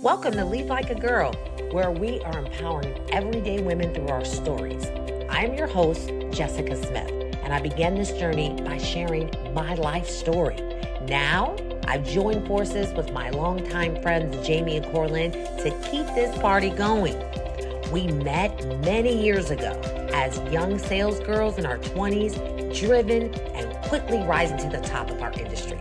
Welcome to Lead Like a Girl, where we are empowering everyday women through our stories. I'm your host, Jessica Smith, and I began this journey by sharing my life story. Now, I've joined forces with my longtime friends, Jamie and Corlin, to keep this party going. We met many years ago as young sales girls in our 20s, driven and quickly rising to the top of our industry.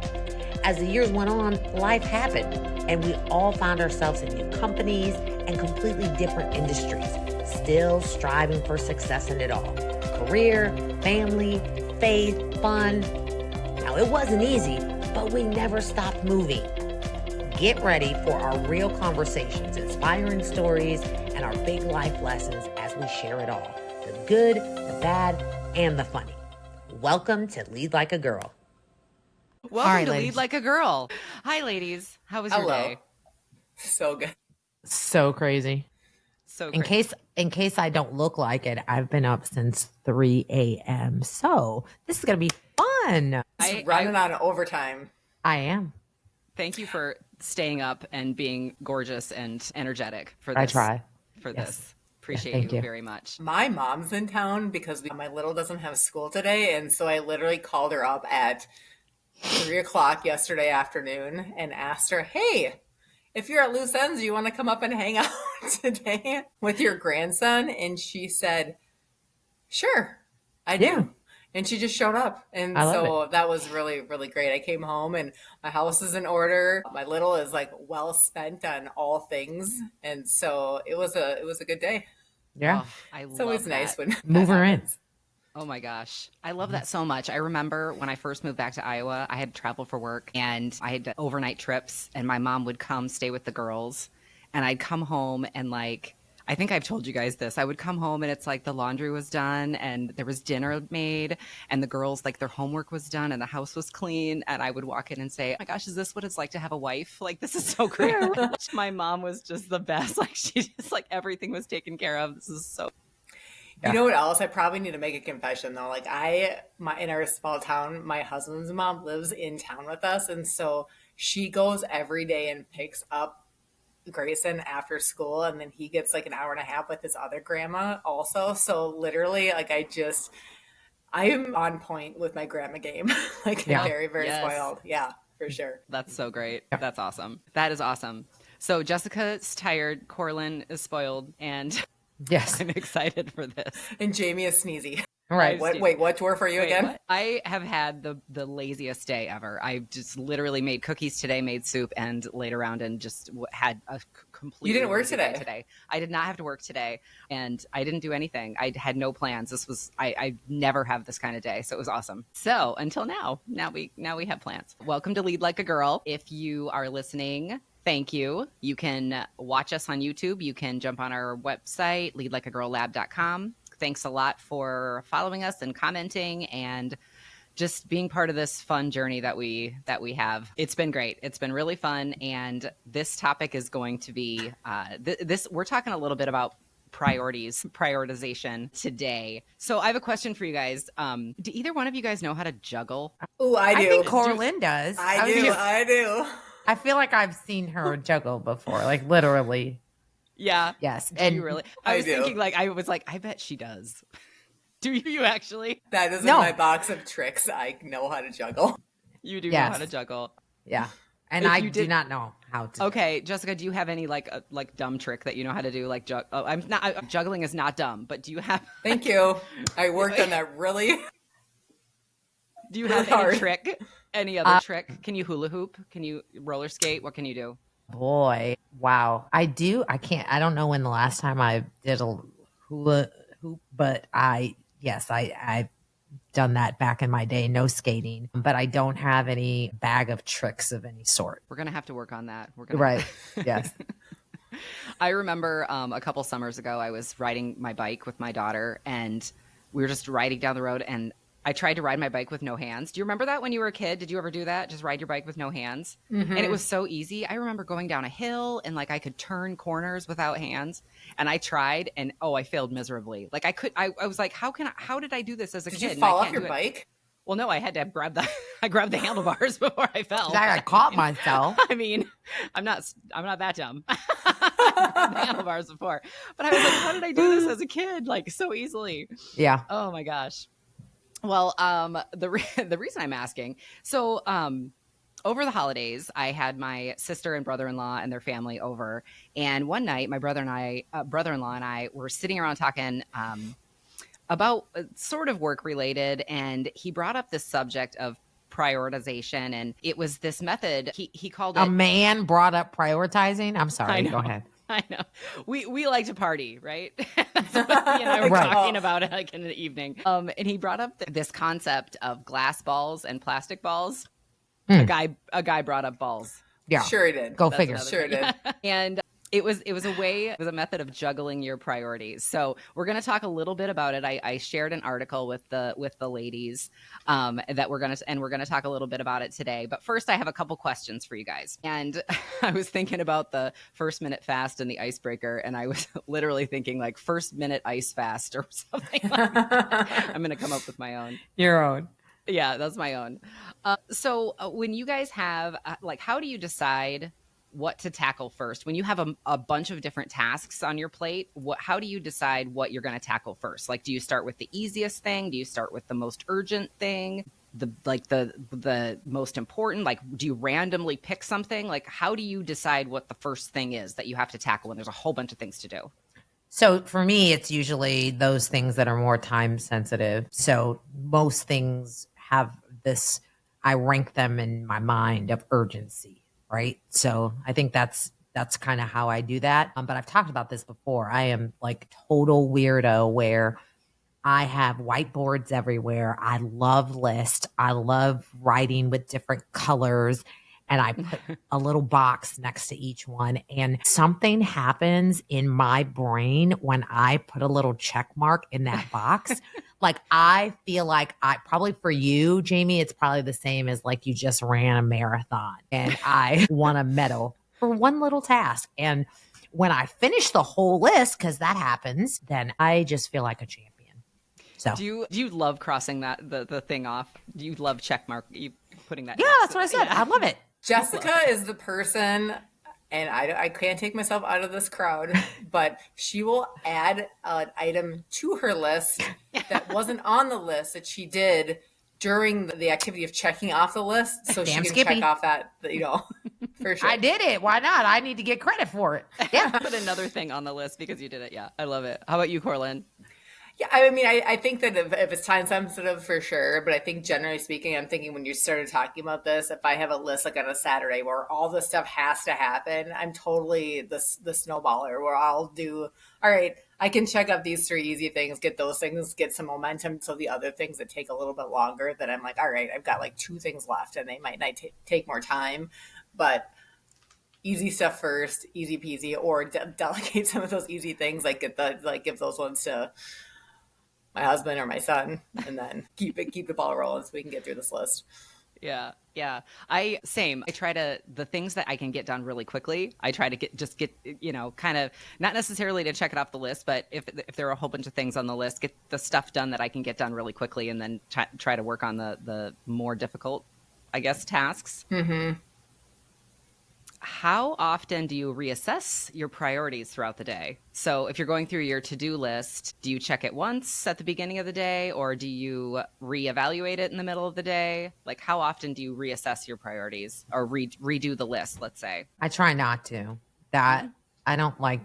As the years went on, life happened, and we all found ourselves in new companies and completely different industries, still striving for success in it all. Career, family, faith, fun. Now, it wasn't easy, but we never stopped moving. Get ready for our real conversations, inspiring stories, and our big life lessons as we share it all. The good, the bad, and the funny. Welcome to Lead Like a Girl. Welcome to Lead Like a Girl. Hi, ladies. How was your day? So good. So crazy. So in great. case I don't look like it, I've been up since 3 a.m. So this is going to be fun. It's running on overtime. I am. Thank you for staying up and being gorgeous and energetic for this. I try. For Yes. this. Appreciate you very much. My mom's in town because my little doesn't have school today. And so I literally called her up at 3 o'clock yesterday afternoon and asked her, hey, if you're at loose ends, you want to come up and hang out today with your grandson? And she said, sure, I do. Yeah. And she just showed up. And so that was really, really great. I came home and my house is in order. My little is like well spent on all things. And so it was a good day. Yeah. Oh, I love It's always that. nice when Move her in. Oh my gosh. I love that so much. I remember when I first moved back to Iowa, I had to travel for work and I had overnight trips and my mom would come stay with the girls and I'd come home and I think I've told you guys this. I would come home and it's like the laundry was done and there was dinner made and the girls, their homework was done and the house was clean. And I would walk in and say, oh my gosh, is this what it's like to have a wife? This is so great. My mom was just the best. She just everything was taken care of. This is so. You know what else? I probably need to make a confession though. In our small town, my husband's mom lives in town with us. And so she goes every day and picks up Grayson after school. And then he gets an hour and a half with his other grandma also. So literally I am on point with my grandma game. Very, very spoiled. Yeah, for sure. That's so great. That's awesome. That is awesome. So Jessica's tired. Corlin is spoiled. And Yes. I'm excited for this. And Jamie is sneezy. All right. What dwarf are you again? What? I have had the laziest day ever. I just literally made cookies today, made soup, and laid around and just had a complete. You didn't work today? I did not have to work today, and I didn't do anything. I had no plans. This was I never have this kind of day, so it was awesome. So until now we have plans. Welcome to Lead Like a Girl. If you are listening, thank you. You can watch us on YouTube. You can jump on our website, leadlikeagirllab.com. Thanks a lot for following us and commenting and just being part of this fun journey that we have. It's been great. It's been really fun. And this topic is going to be we're talking a little bit about prioritization today. So I have a question for you guys. Do either one of you guys know how to juggle? Oh, I do. I think Corlin does. I do. I feel like I've seen her juggle before, literally. Yeah. Yes. Do you really? I was thinking I bet she does. Do you actually? That is in my box of tricks. I know how to juggle. You do know how to juggle. Yeah. And I do not know how to. Okay, Jessica, do you have any dumb trick that you know how to do? Juggling is not dumb, but do you have? Thank you. I worked on that really. Do you have any trick? Any other trick? Can you hula hoop? Can you roller skate? What can you do? Boy, wow. I don't know when the last time I did a hula hoop, but I've done that back in my day. No skating, but I don't have any bag of tricks of any sort. We're going to have to work on that. Right. Yes. I remember a couple summers ago, I was riding my bike with my daughter and we were just riding down the road and I tried to ride my bike with no hands. Do you remember that when you were a kid? Did you ever do that? Just ride your bike with no hands? Mm-hmm. And it was so easy. I remember going down a hill and I could turn corners without hands. And I tried and I failed miserably. I was like, how did I do this as a kid? Did you fall off your bike? Well, no, I had to grab I grabbed the handlebars before I fell. I caught myself. I mean, I'm not that dumb. I grabbed the handlebars before, but I was like, how did I do this as a kid? Like so easily. Yeah. Oh my gosh. Well, the reason I'm asking, so over the holidays, I had my sister and brother-in-law and their family over, and one night, my brother-in-law and I were sitting around talking about sort of work related, and he brought up this subject of prioritization, and it was this method he called it. A man brought up prioritizing. I'm sorry. Go ahead. I know. We like to party, right? That's what he and I were talking about it like in the evening. And he brought up this concept of glass balls and plastic balls. A guy brought up balls. Yeah. Sure he did. Go figure. Sure did. And it was a method of juggling your priorities. So we're going to talk a little bit about it. I shared an article with the ladies that we're going to talk a little bit about it today. But first, I have a couple questions for you guys. And I was thinking about the first minute fast and the icebreaker, and I was literally thinking like first minute ice fast or something. Like that. I'm going to come up with my own. Your own. Yeah, that's my own. So when you guys have how do you decide what to tackle first when you have a bunch of different tasks on your plate? How do you decide what you're going to tackle first? Like, do you start with the easiest thing? Do you start with the most urgent thing? The most important? Like, do you randomly pick something? Like, how do you decide what the first thing is that you have to tackle when there's a whole bunch of things to do? So for me, it's usually those things that are more time sensitive. So most things have this, I rank them in my mind of urgency. Right. So I think that's kind of how I do that. But I've talked about this before. I am like total weirdo where I have whiteboards everywhere. I love lists. I love writing with different colors. And I put a little box next to each one. And something happens in my brain when I put a little check mark in that box. Like, I feel like probably for you, Jamie, it's probably the same as like you just ran a marathon and I won a medal for one little task. And when I finish the whole list, because that happens, then I just feel like a champion. So do you love crossing the thing off? Do you love check mark? You putting that? Yeah, that's what I said. Yeah. I love it. Jessica is the person, and I can't take myself out of this crowd, but she will add an item to her list that wasn't on the list that she did during the activity of checking off the list. So she can check off that, for sure. I did it. Why not? I need to get credit for it. Yeah. Put another thing on the list because you did it. Yeah, I love it. How about you, Corlin? Yeah, I mean, I think that if it's time sensitive, for sure. But I think generally speaking, I'm thinking when you started talking about this, if I have a list like on a Saturday where all this stuff has to happen, I'm totally the snowballer where I'll do, all right, I can check up these 3 easy things, get those things, get some momentum. So the other things that take a little bit longer, that I'm like, all right, I've got like 2 things left and they might not take more time. But easy stuff first, easy peasy, or delegate some of those easy things, like give those ones to my husband or my son, and then keep the ball rolling so we can get through this list. Yeah. I try to, the things that I can get done really quickly, I try to get, kind of not necessarily to check it off the list, but if there are a whole bunch of things on the list, get the stuff done that I can get done really quickly, and then try to work on the more difficult, I guess, tasks. Mm-hmm. How often do you reassess your priorities throughout the day? So if you're going through your to-do list, do you check it once at the beginning of the day, or do you reevaluate it in the middle of the day? Like, how often do you reassess your priorities or redo the list, let's say? I try not to. I don't like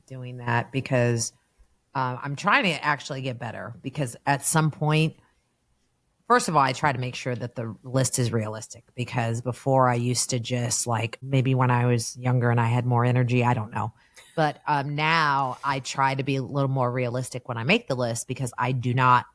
doing that because I'm trying to actually get better, because at some point, first of all, I try to make sure that the list is realistic, because before I used to just like, maybe when I was younger and I had more energy, I don't know. But now I try to be a little more realistic when I make the list, because I do not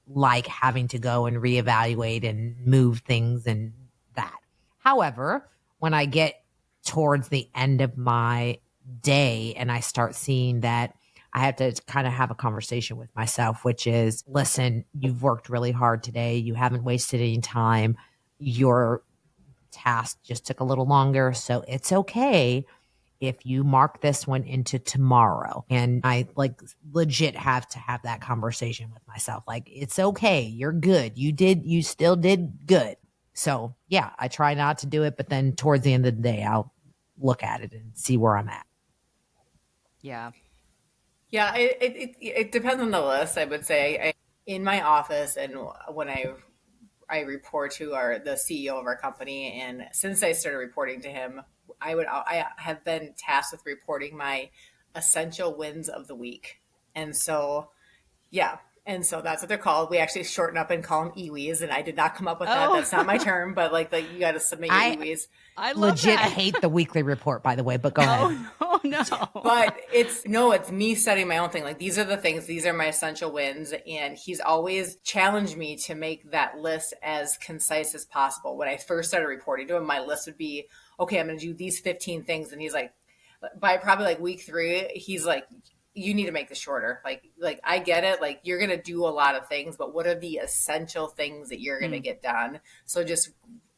like having to go and reevaluate and move things and that. However, when I get towards the end of my day and I start seeing that I have to kind of have a conversation with myself, which is, listen, you've worked really hard today. You haven't wasted any time. Your task just took a little longer, so it's okay if you mark this one into tomorrow. And I like legit have to have that conversation with myself. Like, it's okay. You're good. You still did good. So yeah, I try not to do it, but then towards the end of the day, I'll look at it and see where I'm at. Yeah. Yeah, it depends on the list. I would say in my office, and when I report to the CEO of our company, and since I started reporting to him, I have been tasked with reporting my essential wins of the week, and so yeah. And so that's what they're called. We actually shorten up and call them EWEs, and I did not come up with that. Oh. That's not my term, but like you got to submit your EWEs. I love Legit that. hate the weekly report, by the way, but go ahead. Oh no. But it's me setting my own thing. Like, these are the things, these are my essential wins. And he's always challenged me to make that list as concise as possible. When I first started reporting to him, my list would be, okay, I'm going to do these 15 things. And he's like, by probably like week 3, he's like, you need to make this shorter. Like I get it. Like, you're going to do a lot of things, but what are the essential things that you're going to get done? So just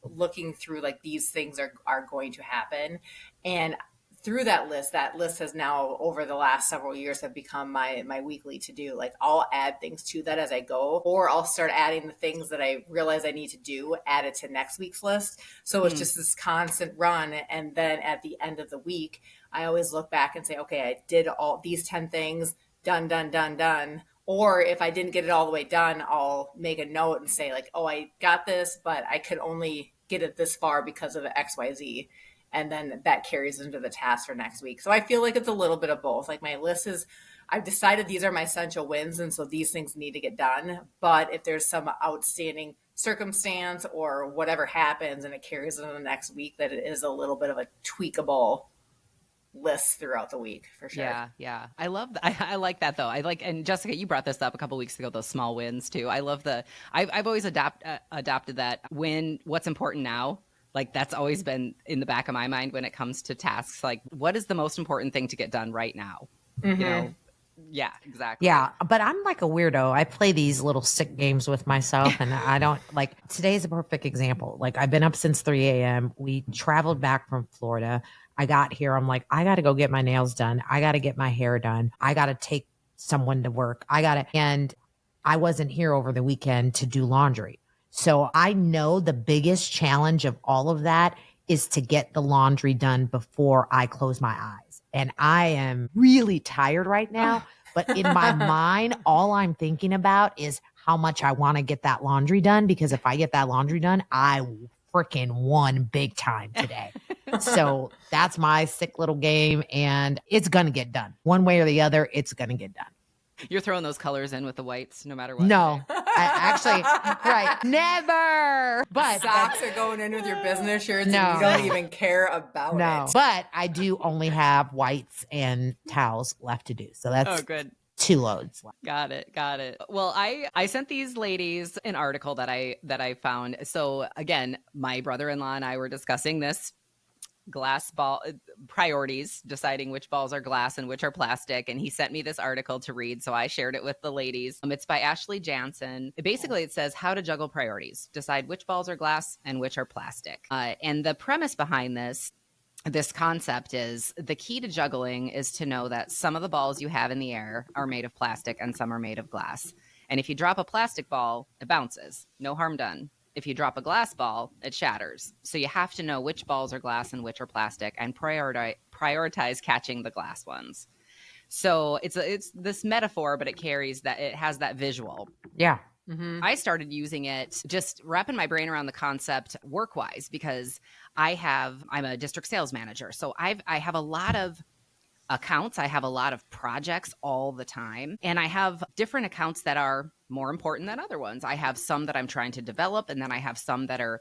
looking through, like, these things are going to happen. And through that list has now, over the last several years, have become my weekly to do. Like, I'll add things to that as I go, or I'll start adding the things that I realize I need to do, add it to next week's list. So it's just this constant run. And then at the end of the week, I always look back and say, okay, I did all these 10 things, done. Or if I didn't get it all the way done, I'll make a note and say, like, oh, I got this, but I could only get it this far because of XYZ. And then that carries into the task for next week. So I feel like it's a little bit of both. Like, my list is, I've decided these are my essential wins, and so these things need to get done. But if there's some outstanding circumstance or whatever happens and it carries into the next week, that it is a little bit of a tweakable list throughout the week, for sure. Yeah. I love that. I like that, though. And Jessica, you brought this up a couple weeks ago, those small wins too. I love I've always adopted that what's important now. Like, that's always been in the back of my mind when it comes to tasks. Like, what is the most important thing to get done right now? Mm-hmm. You know? Yeah, exactly. Yeah, but I'm like a weirdo. I play these little sick games with myself, and I don't like, today's a perfect example. Like, I've been up since 3 a.m. We traveled back from Florida. I got here. I'm like, I got to go get my nails done. I got to get my hair done. I got to take someone to work. And I wasn't here over the weekend to do laundry. So I know the biggest challenge of all of that is to get the laundry done before I close my eyes. And I am really tired right now, but in my mind, all I'm thinking about is how much I want to get that laundry done, because if I get that laundry done, I freaking won big time today. So that's my sick little game, and it's going to get done. One way or the other, it's going to get done. You're throwing those colors in with the whites no matter what. No, right. Never. But Socks are going in with your business shirts, No. and you don't even care about it. But I do only have whites and towels left to do. So that's good. 2 loads left. Got it. Well, I sent these ladies an article that I found. So again, my brother-in-law and I were discussing this glass ball priorities, deciding which balls are glass and which are plastic. And he sent me this article to read. So I shared it with the ladies. It's by Ashley Jansen. Basically, it says how to juggle priorities, decide which balls are glass and which are plastic. And the premise behind this concept is the key to juggling is to know that some of the balls you have in the air are made of plastic and some are made of glass. And if you drop a plastic ball, it bounces. No harm done. If you drop a glass ball, it shatters. So you have to know which balls are glass and which are plastic, and prioritize catching the glass ones. So it's this metaphor, but it has that visual. Yeah. Mm-hmm. I started using it, just wrapping my brain around the concept work-wise, because I'm a district sales manager. So I have a lot of accounts. I have a lot of projects all the time, and I have different accounts that are more important than other ones. I have some that I'm trying to develop, and then I have some that are,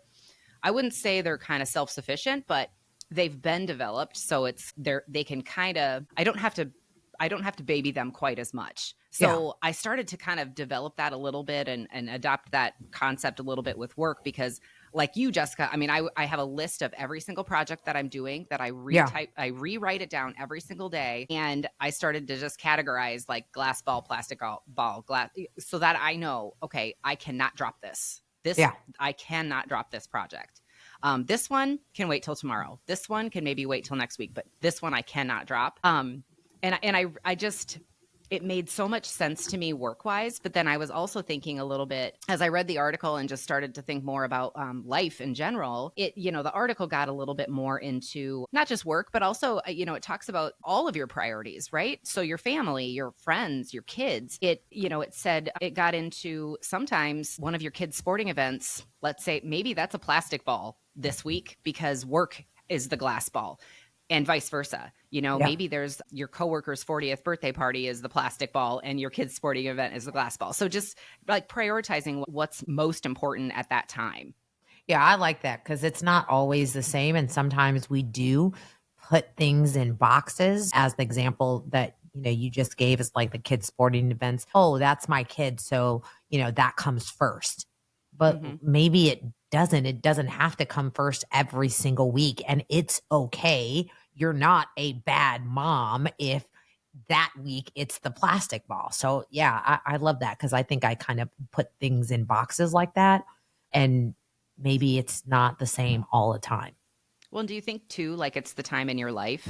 I wouldn't say they're kind of self-sufficient, but they've been developed. So they can kind of, I don't have to baby them quite as much. So I started to kind of develop that a little bit and adopt that concept a little bit with work, because like you, Jessica, I mean, I have a list of every single project that I'm doing that I rewrite it down every single day. And I started to just categorize like glass ball, plastic ball, glass, so that I know, okay, I cannot drop this. I cannot drop this project. This one can wait till tomorrow. This one can maybe wait till next week, but this one I cannot drop. I just, it made so much sense to me work wise. But then I was also thinking a little bit as I read the article and just started to think more about life in general. The article got a little bit more into not just work, but also, it talks about all of your priorities, right? So your family, your friends, your kids. It said it got into sometimes one of your kids' sporting events. Let's say maybe that's a plastic ball this week because work is the glass ball. And vice versa. Maybe there's your coworker's 40th birthday party is the plastic ball and your kid's sporting event is the glass ball. So just like prioritizing what's most important at that time. Yeah, I like that because it's not always the same. And sometimes we do put things in boxes, as the example that, you just gave is like the kids' sporting events. Oh, that's my kid. So, that comes first. But maybe it doesn't. It doesn't have to come first every single week. And it's okay. You're not a bad mom if that week it's the plastic ball. So yeah, I love that because I think I kind of put things in boxes like that. And maybe it's not the same all the time. Well, do you think too, like it's the time in your life?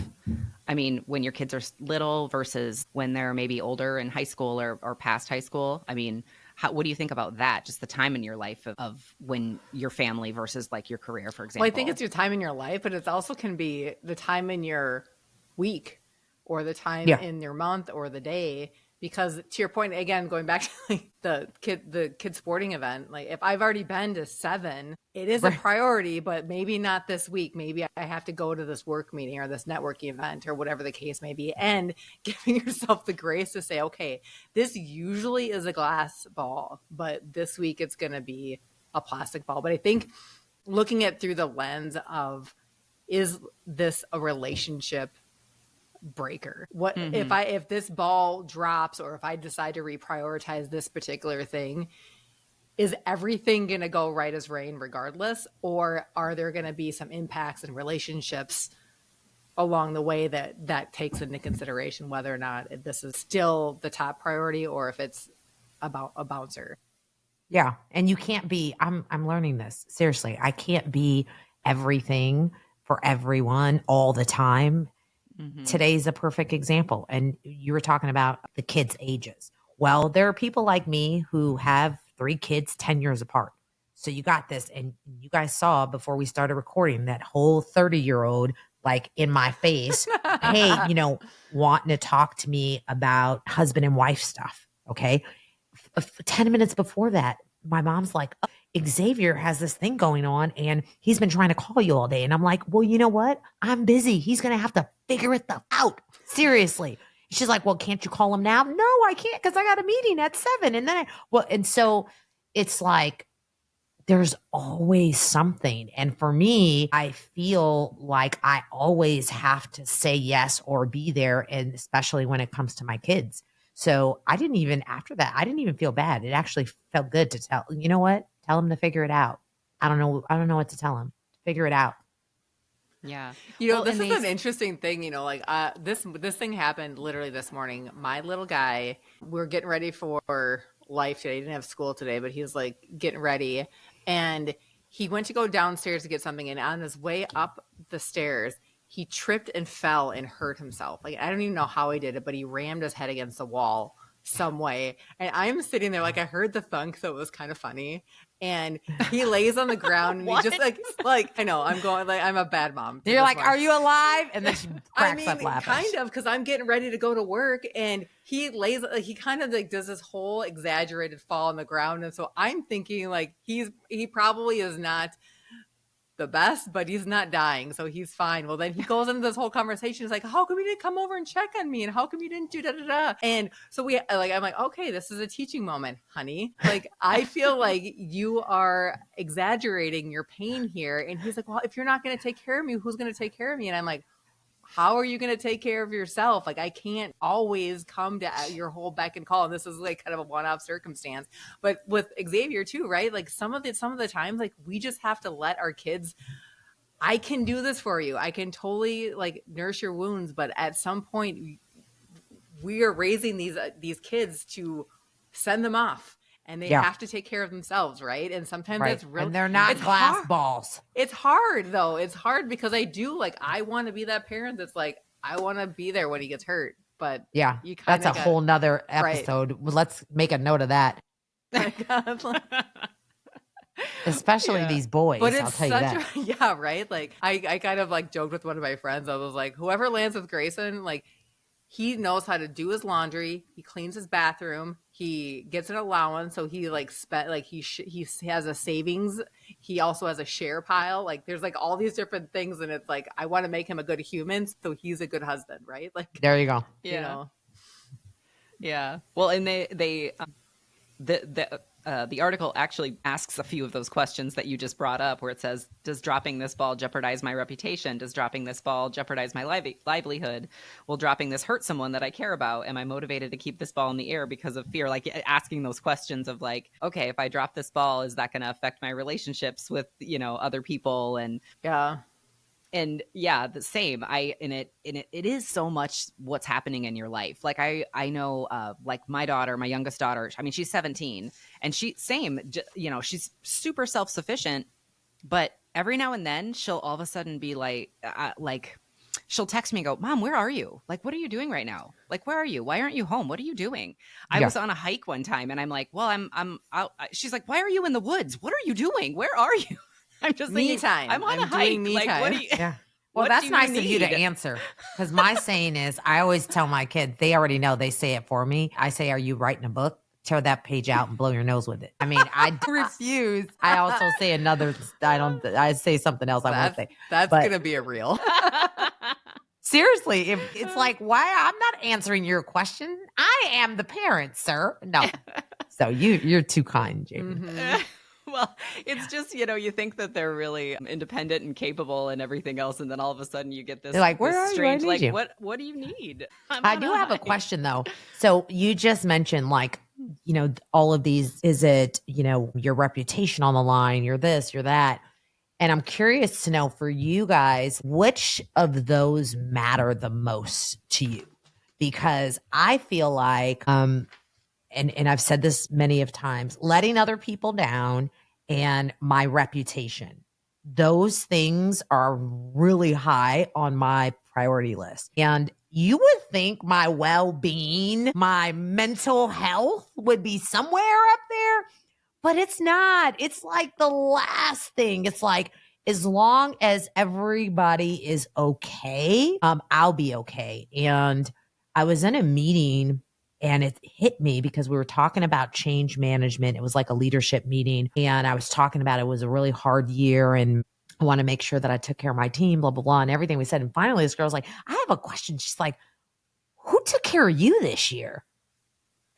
I mean, when your kids are little versus when they're maybe older in high school or past high school? I mean, what do you think about that? Just the time in your life of when your family versus like your career, for example. Well, I think it's your time in your life, but it also can be the time in your week or the time in your month or the day. Because to your point, again, going back to like the kid sporting event, like if I've already been to 7, it is a priority, but maybe not this week. Maybe I have to go to this work meeting or this networking event or whatever the case may be. And giving yourself the grace to say, okay, this usually is a glass ball, but this week it's going to be a plastic ball. But I think looking at through the lens of, is this a relationship breaker? What if this ball drops, or if I decide to reprioritize this particular thing, is everything going to go right as rain regardless, or are there going to be some impacts in relationships along the way that takes into consideration whether or not this is still the top priority or if it's about a bouncer? Yeah, and you can't be, I'm learning this seriously. I can't be everything for everyone all the time. Today's a perfect example. And you were talking about the kids' ages. Well, there are people like me who have 3 kids 10 years apart. So you got this. And you guys saw before we started recording that whole 30-year-old like in my face, hey, wanting to talk to me about husband and wife stuff. Okay. 10 minutes before that, my mom's like, oh, Xavier has this thing going on and he's been trying to call you all day. And I'm like, well, you know what? I'm busy. He's going to have to figure it out. Seriously. She's like, well, can't you call him now? No, I can't because I got a meeting at 7. And then and so it's like, there's always something. And for me, I feel like I always have to say yes or be there. And especially when it comes to my kids. So after that, I didn't even feel bad. It actually felt good to tell, you know what? Tell him to figure it out. I don't know what to tell him. Figure it out. Yeah. This is an interesting thing, this thing happened literally this morning. My little guy, we're getting ready for life today. He didn't have school today, but he's like getting ready. And he went to go downstairs to get something. And on his way up the stairs, he tripped and fell and hurt himself. Like, I don't even know how he did it, but he rammed his head against the wall some way. And I'm sitting there, like, I heard the thunk, so it was kind of funny. And he lays on the ground and he just like, I know, I'm going, like, I'm a bad mom. You're like, are you alive? And then she cracks up laughing. Kind of, because I'm getting ready to go to work and he he kind of like does this whole exaggerated fall on the ground. And so I'm thinking like, he probably is not the best, but he's not dying, so he's fine. Well, then he goes into this whole conversation. He's like, how come you didn't come over and check on me? And how come you didn't do da-da-da? And so I'm like, okay, this is a teaching moment, honey. Like, I feel like you are exaggerating your pain here. And he's like, well, if you're not going to take care of me, who's going to take care of me? And I'm like, how are you going to take care of yourself? Like, I can't always come to your whole beck and call. And this is like kind of a one-off circumstance, but with Xavier too, right? Like some of the times, like we just have to let our kids, I can do this for you. I can totally like nurse your wounds. But at some point we are raising these kids to send them off. and they Yeah. have to take care of themselves, right? And sometimes Right. it's really, And they're not it's glass hard. balls. It's hard though. It's hard because I want to be that parent that's like, I want to be there when he gets hurt, but Yeah. you kind That's of a whole nother episode. Well, let's make a note of that. Especially Yeah. these boys. But I'll it's tell you such that. a, yeah, right? Like I kind of like joked with one of my friends. I was like, whoever lands with Grayson, like he knows how to do his laundry. He cleans his bathroom. He gets an allowance. So he like spent like he has a savings. He also has a share pile. Like there's like all these different things. And it's like, I want to make him a good human. So he's a good husband, right? Like, There you go. Yeah. you know, Yeah. Well, and the article actually asks a few of those questions that you just brought up, where it says, does dropping this ball jeopardize my reputation? Does dropping this ball jeopardize my livelihood? Will dropping this hurt someone that I care about? Am I motivated to keep this ball in the air because of fear? Like asking those questions of like, okay, if I drop this ball, is that going to affect my relationships with, other people? And yeah, the same. It is so much what's happening in your life. Like I know, like my daughter, my youngest daughter, I mean, she's 17 and she's super self-sufficient, but every now and then she'll all of a sudden be like she'll text me and go, Mom, where are you? Like, what are you doing right now? Like, where are you? Why aren't you home? What are you doing? I was on a hike one time and I'm like, well, I'm out. She's like, why are you in the woods? What are you doing? Where are you? I'm just me time. I'm on a hike. Like, time. what do you? Yeah. Well, What that's do you nice of you to need? answer. Because my saying is, I always tell my kids, they already know, they say it for me. I say, are you writing a book? Tear that page out and blow your nose with it. I mean, I refuse. I also say I say something else I won't say. That's But going to be a reel. seriously, if it's like, why? I'm not answering your question. I am the parent, sir. No. So you're too kind, Jamie. Mhm. Well, it's just, you think that they're really independent and capable and everything else. And then all of a sudden you get this, They're like, where this are you? I strange, need like, you. what do you need? I do have a question though. So you just mentioned like, all of these, is it, your reputation on the line, you're this, you're that. And I'm curious to know for you guys, which of those matter the most to you? Because I feel like, and I've said this many of times, letting other people down and my reputation. Those things are really high on my priority list. And you would think my well-being, my mental health would be somewhere up there, but it's not. It's like the last thing. It's like, as long as everybody is okay, I'll be okay. And I was in a meeting and it hit me because we were talking about change management. It was like a leadership meeting. And I was talking about it was a really hard year and I want to make sure that I took care of my team, blah, blah, blah, and everything we said. And finally, this girl's like, I have a question. She's like, who took care of you this year?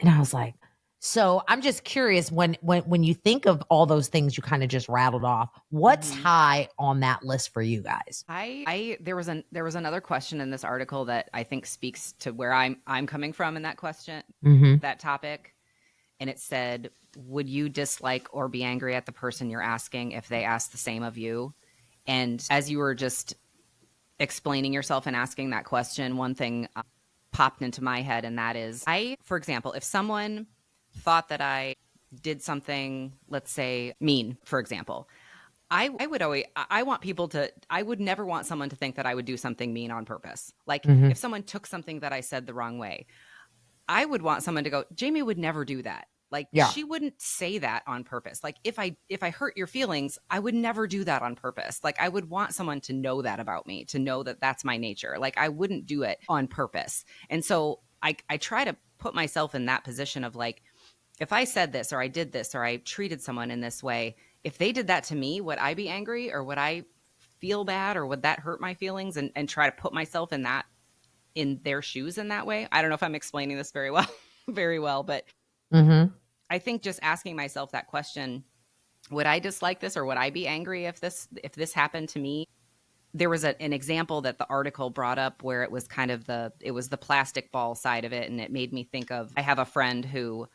And I was like, so I'm just curious when you think of all those things you kind of just rattled off, what's high on that list for you guys? There was another question in this article that I think speaks to where I'm coming from in that question, that topic. And it said, would you dislike or be angry at the person you're asking if they ask the same of you? And as you were just explaining yourself and asking that question, one thing popped into my head, and that is, for example, if someone thought that I did something, let's say mean, for example, I would never want someone to think that I would do something mean on purpose. Like if someone took something that I said the wrong way, I would want someone to go, Jamie would never do that. Like she wouldn't say that on purpose. Like if I hurt your feelings, I would never do that on purpose. Like I would want someone to know that about me, to know that that's my nature. Like I wouldn't do it on purpose. And so I try to put myself in that position of like, if I said this or I did this or I treated someone in this way, if they did that to me, would I be angry or would I feel bad or would that hurt my feelings? And try to put myself in their shoes in that way. I don't know if I'm explaining this very well, but I think just asking myself that question, would I dislike this or would I be angry if this happened to me? There was an example that the article brought up where it was kind of the plastic ball side of it. And it made me think of, I have a friend who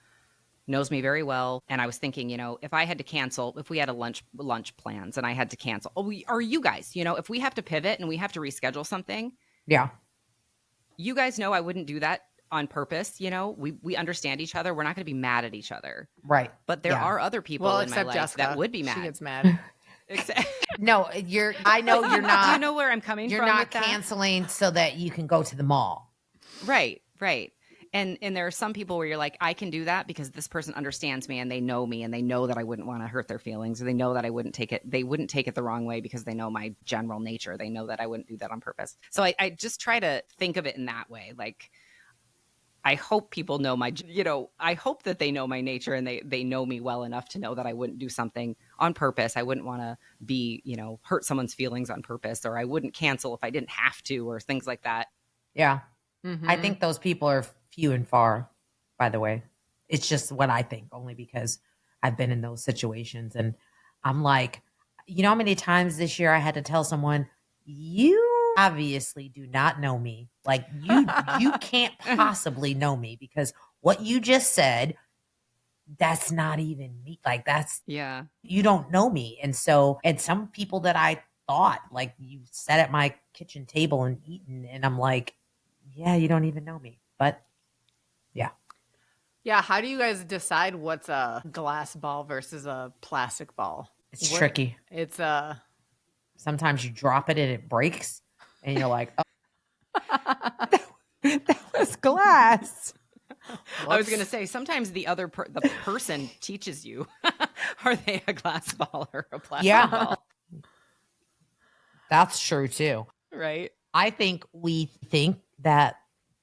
knows me very well. And I was thinking, if I had to cancel, if we had a lunch plans and I had to cancel, or you guys, if we have to pivot and we have to reschedule something. Yeah. You guys know I wouldn't do that on purpose, you know, we understand each other. We're not going to be mad at each other. Right. But there are other people in my except life Jessica. that would be mad. She gets mad. No, I know you're not. You know where I'm coming You're from not with that? canceling so that you can go to the mall. Right. And there are some people where you're like, I can do that because this person understands me and they know me and they know that I wouldn't want to hurt their feelings, or they know that I wouldn't take it. They wouldn't take it the wrong way because they know my general nature. They know that I wouldn't do that on purpose. So I just try to think of it in that way. Like, I hope people know I hope that they know my nature and they know me well enough to know that I wouldn't do something on purpose. I wouldn't want to be, hurt someone's feelings on purpose, or I wouldn't cancel if I didn't have to, or things like that. Yeah. Mm-hmm. I think those people are few and far, by the way. It's just what I think, only because I've been in those situations. And I'm like, you know how many times this year I had to tell someone, you obviously do not know me. Like you can't possibly know me, because what you just said, that's not even me. Like you don't know me. And some people that I thought, like, you sat at my kitchen table and eaten, and I'm like, yeah, you don't even know me. But yeah. Yeah. How do you guys decide what's a glass ball versus a plastic ball? It's tricky. It's sometimes you drop it and it breaks, and you're like, oh, that was glass. I was going to say, sometimes the person teaches you, are they a glass ball or a plastic ball? That's true too. Right. I think we think that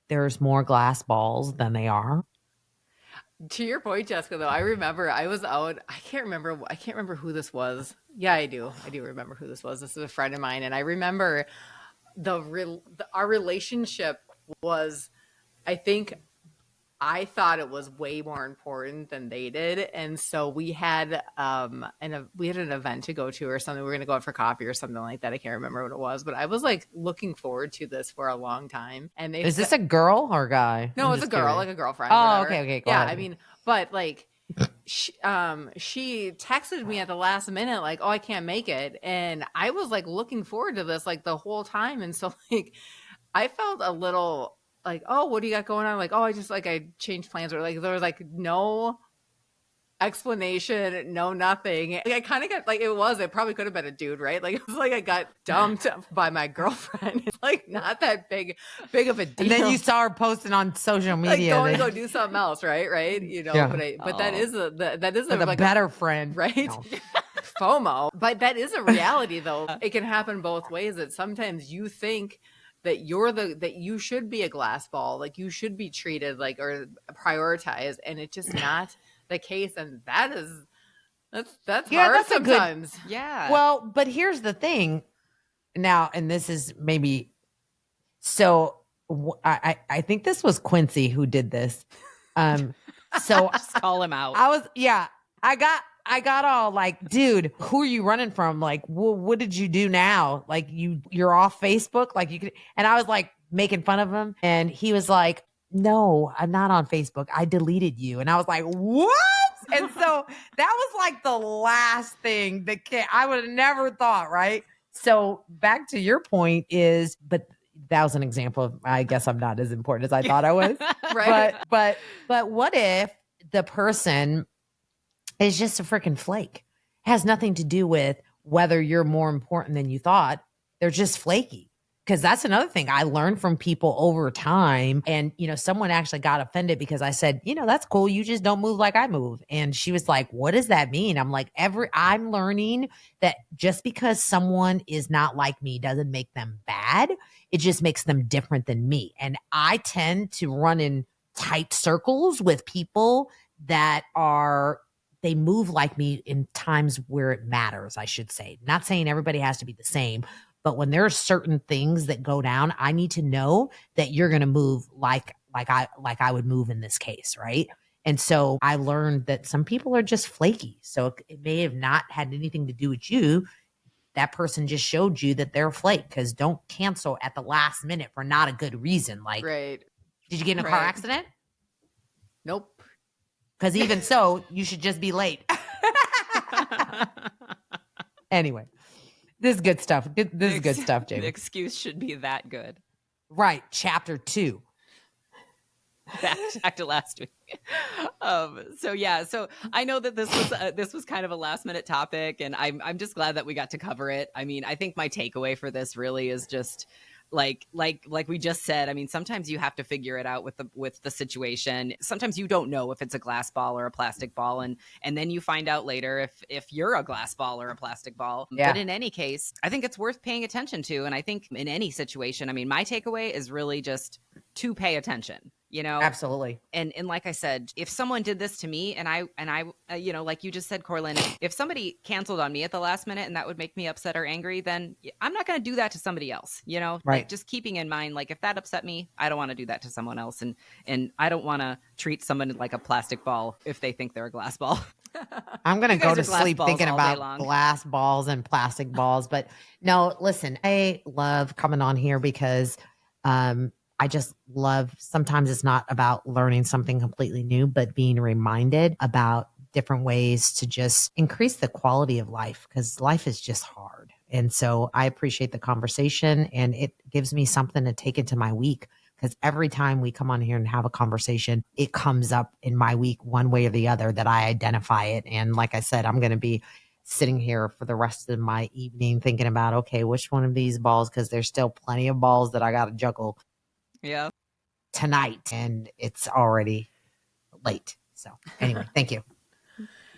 there's more glass balls than they are. To your point, Jessica, though, I remember I was out. I can't remember who this was. Yeah, I do. I do remember who this was. This is a friend of mine, and I remember our relationship was, I think, I thought it was way more important than they did, and so we had an event to go to or something. We were going to go out for coffee or something like that. I can't remember what it was, but I was like looking forward to this for a long time. And is this a girl or a guy? No, it's a girl, like a girlfriend. Oh, okay. Go ahead. I mean, but like, she texted me at the last minute, like, oh, I can't make it, and I was like looking forward to this like the whole time, and so like, I felt a little like, oh, what do you got going on? Like, oh, I changed plans, or like there was like no explanation, no nothing. Like, I kind of got like, it probably could have been a dude, right? Like, it was like I got dumped by my girlfriend. It's like not that big of a deal. And then you saw her posting on social media, like, go do something else, right? You know, yeah. but that is a like better friend, right? No. FOMO. But that is a reality, though. It can happen both ways. That sometimes you think that that you should be a glass ball, like you should be treated like, or prioritized, and it's just not the case. And that's hard sometimes. Yeah. Well, but here's the thing now, and this is maybe, so I think this was Quincy who did this. So just call him out. I got all like, dude, who are you running from? Like, what did you do now? Like, you're off Facebook? Like, you could, and I was like making fun of him, and he was like, no, I'm not on Facebook. I deleted you. And I was like, what? And so that was like the last thing that I would have never thought, right? So back to your point but that was an example of, I guess I'm not as important as I thought I was. Right. But what if the person is just a freaking flake? It has nothing to do with whether you're more important than you thought. They're just flaky. Because that's another thing I learned from people over time. And, someone actually got offended because I said, that's cool. You just don't move like I move. And she was like, what does that mean? I'm like, I'm learning that just because someone is not like me doesn't make them bad. It just makes them different than me. And I tend to run in tight circles with people that they move like me in times where it matters, I should say. Not saying everybody has to be the same, but when there are certain things that go down, I need to know that you're going to move like I would move in this case, right? And so I learned that some people are just flaky. So it may have not had anything to do with you. That person just showed you that they're a flake, because don't cancel at the last minute for not a good reason. Like, right. Did you get in a car accident? Nope. Because even so, you should just be late. Anyway, this is good stuff. This is good stuff, Jamie. The excuse should be that good. Right. Chapter 2. back to last week. So I know that this was kind of a last minute topic, and I'm just glad that we got to cover it. I mean, I think my takeaway for this really is just like we just said. I mean, sometimes you have to figure it out with the situation. Sometimes you don't know if it's a glass ball or a plastic ball, and then you find out later if you're a glass ball or a plastic ball. Yeah. But in any case, I think it's worth paying attention to. And I think in any situation, I mean, my takeaway is really just to pay attention. Absolutely. And like I said, if someone did this to me and I like you just said, Corlin, if somebody canceled on me at the last minute and that would make me upset or angry, then I'm not going to do that to somebody else, Right. Like just keeping in mind, like if that upset me, I don't want to do that to someone else. And I don't want to treat someone like a plastic ball if they think they're a glass ball. I'm going to go to sleep thinking all day about long. glass balls and plastic balls. But no, listen, I love coming on here because I just love, sometimes it's not about learning something completely new, but being reminded about different ways to just increase the quality of life, because life is just hard. And so I appreciate the conversation, and it gives me something to take into my week, because every time we come on here and have a conversation, it comes up in my week one way or the other that I identify it. And like I said, I'm going to be sitting here for the rest of my evening thinking about, okay, which one of these balls, because there's still plenty of balls that I got to juggle tonight, and it's already late. So anyway, thank you.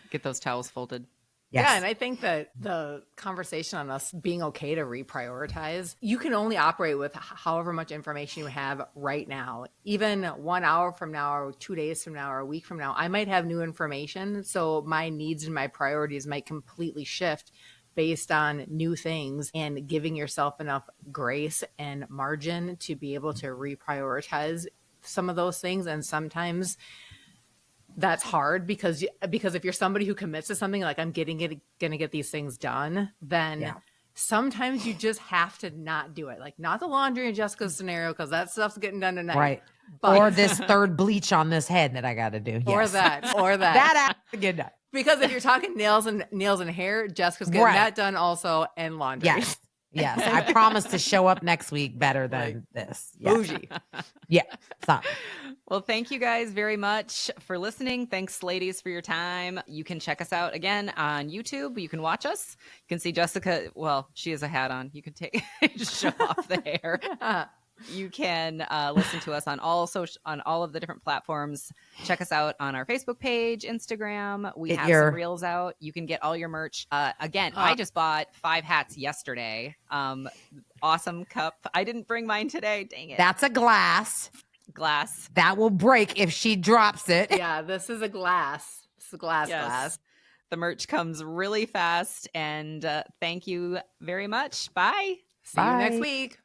Get those towels folded. Yes. Yeah, and I think that the conversation on us being okay to reprioritize, you can only operate with however much information you have right now. Even 1 hour from now, or 2 days from now, or a week from now, I might have new information. So my needs and my priorities might completely shift based on new things, and giving yourself enough grace and margin to be able to reprioritize some of those things. And sometimes that's hard because if you're somebody who commits to something like, I'm going to get these things done, then sometimes you just have to not do it. Like, not the laundry and Jessica's scenario, because that stuff's getting done tonight. Right. But, or this third bleach on this head that I got to do. Yes. Or that. That has to get done. Because if you're talking nails and hair, Jessica's getting that done also, and laundry. Yes. Yes. I promise to show up next week better than this. Yes. Bougie. Yeah. Stop. Well, thank you guys very much for listening. Thanks, ladies, for your time. You can check us out again on YouTube. You can watch us. You can see Jessica. Well, she has a hat on. You can just show off the hair. You can listen to us on all of the different platforms. Check us out on our Facebook page, Instagram. We have some reels out. You can get all your merch. Again, I just bought 5 hats yesterday. Awesome cup. I didn't bring mine today. Dang it. That's a glass. That will break if she drops it. Yeah, this is a glass. This is a glass. The merch comes really fast. And thank you very much. Bye. See you next week.